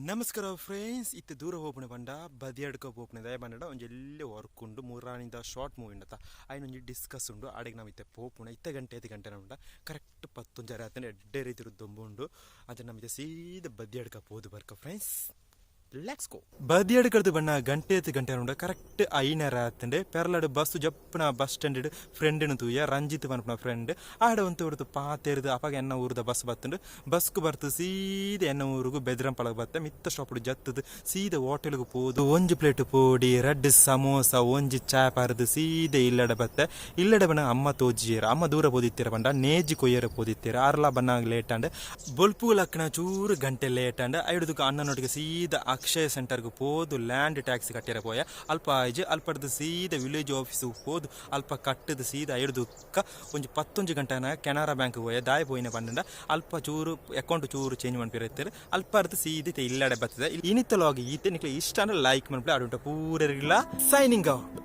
ನಮಸ್ಕಾರ ಫ್ರೆಂಡ್ಸ್ ಇತ್ತು ದೂರ ಹೋಗ್ಪಣೆ ಬಂಡ ಬದಿಯಡ್ಕ ಹೋಗ್ಪಣೆ ದಯ ಬಂಡ ಒಂಜಿ ಎಲ್ಲೇ ವರ್ಕ್ ಉಂಡು ಮೂರಾಣಿಂದ ಶಾರ್ಟ್ ಮೂವಿ ಉಂಡತ ಆಯ್ನ ಒಂಜಿ ಡಿಸ್ಕಸ್ ಉಂಡು ಅಡಿಗೆ ನಾವು ಇತ್ತೆ ಪೋಪುಣ ಇತ್ತ ಗಂಟೆ 5 ಗಂಟೆ ಉಂಡ ಕರೆಕ್ಟ್ 11 ಆತಂಡೆ ಎಡ್ಡೆ ರೀತಿ ದೊಂಬು ಉಂಡು ಅದನ್ನ ನಮಗೆ ಸೀದಾ ಬದಿಯಡ್ಕ ಹೋದು ಬರ್ಕ ಫ್ರೆಂಡ್ಸ್ ಲೆಟ್ಸ್ ಗೋ ಬದಿಯಡ್ಕಡ್ದು ಬಣ್ಣ ಗಂಟೆ ಉಂಡ ಕರೆಕ್ಟ್ 5:30 ಆತಂಡೆ ಪೆರ್ಲಾಡು ಬಸ್ ಜಪ್ಪನ ಬಸ್ ಸ್ಟ್ಯಾಂಡ್ ಫ್ರೆಂಡ್ ತೂಯ ರಂಜಿತ್ ಪನ್ಪನ ಫ್ರೆಂಡ್ ಆಡ ಒಂದು ಹೊರತು ಪಾತೆರ್ದು ಅಪಾಗ ಎನ್ನ ಊರದ ಬಸ್ ಬತ್ತುಂಡು ಬಸ್ಕು ಬರ್ತು ಸೀದಾ ಎನ್ನ ಊರಿಗೂ ಬೆದ್ರಂಪಳಗ ಬತ್ತ ಮಿತ್ತ ಸ್ಟಾಪ್ ಜತ್ತದು ಸೀದಾ ಹೋಟೆಲ್ಗೆ ಹೋದು ಒಂಜಿ ಪ್ಲೇಟ್ ಪೋಡಿ ರೆಡ್ ಸಮೋಸ ಒಂಜಿ ಚಾಯ್ ಪಾರದು ಸೀದಾ ಇಲ್ಲಡ ಬತ್ತ ಇಲ್ಲಡ ಬಣ್ಣ ಅಮ್ಮ ತೋಜಿಯರ ಅಮ್ಮ ದೂರ ಹೋದಿತ್ತೀರ ಬಂಡ ನೇಜಿ ಕೊಯ್ಯರ ಹೋದಿತ್ತೀರ ಆರ್ಲ ಬನ್ನಾಗ ಲೇಟ್ ಅಂಡ್ ಬೊಲ್ಪು ಲಕ್ಕಣ ಚೂರು ಗಂಟೆ ಲೇಟ್ ಅಂಡ್ ಐಡುದಕ್ಕೆ ಅಣ್ಣನೊಟ್ಟಿಗೆ ಸೀದಾ ಅಕ್ಷಯ ಸೆಂಟರ್ಗೆ ಹೋದು ಲ್ಯಾಂಡ್ ಟ್ಯಾಕ್ಸ್ ಕಟ್ಟಿರ ಪೋಯ ಅಲ್ಪ ಆಯ್ಜು ಅಲ್ಪಡ್ದು ಸೀದಾ ವಿಲೇಜ್ ಆಫೀಸು ಹೋದು ಅಲ್ಪ ಕಟ್ಟದು ಸೀದಾ ಐಡುದಕ್ಕ ಒಂಜಿ 11 ಗಂಟೆನ ಕೆನರಾ ಬ್ಯಾಂಕ್ ಹೋಯ ದಾಯ ಪೋಯಿನ ಬಂಡ ಅಲ್ಪ ಚೂರು ಅಕೌಂಟ್ ಚೂರು ಚೇಂಜ್ ಮಾಡ್ಬಿರ್ತಾರೆ ಅಲ್ಪ ಅರ್ದು ಸೀದಾ ಇಲ್ಲಡೆ ಬರ್ತದೆ ಇನ್ನಿತ್ತಲಾಗಿ ಈತೆ ನಿಕ್ಲೆ ಇಷ್ಟ ಅಂದ್ರೆ ಲೈಕ್ ಮಾಡ್ಬಿಟ್ಟು ಅಡುಂಟ ಪೂರರಿಲ್ಲ ಸೈನಿಂಗ್ ಔಟ್.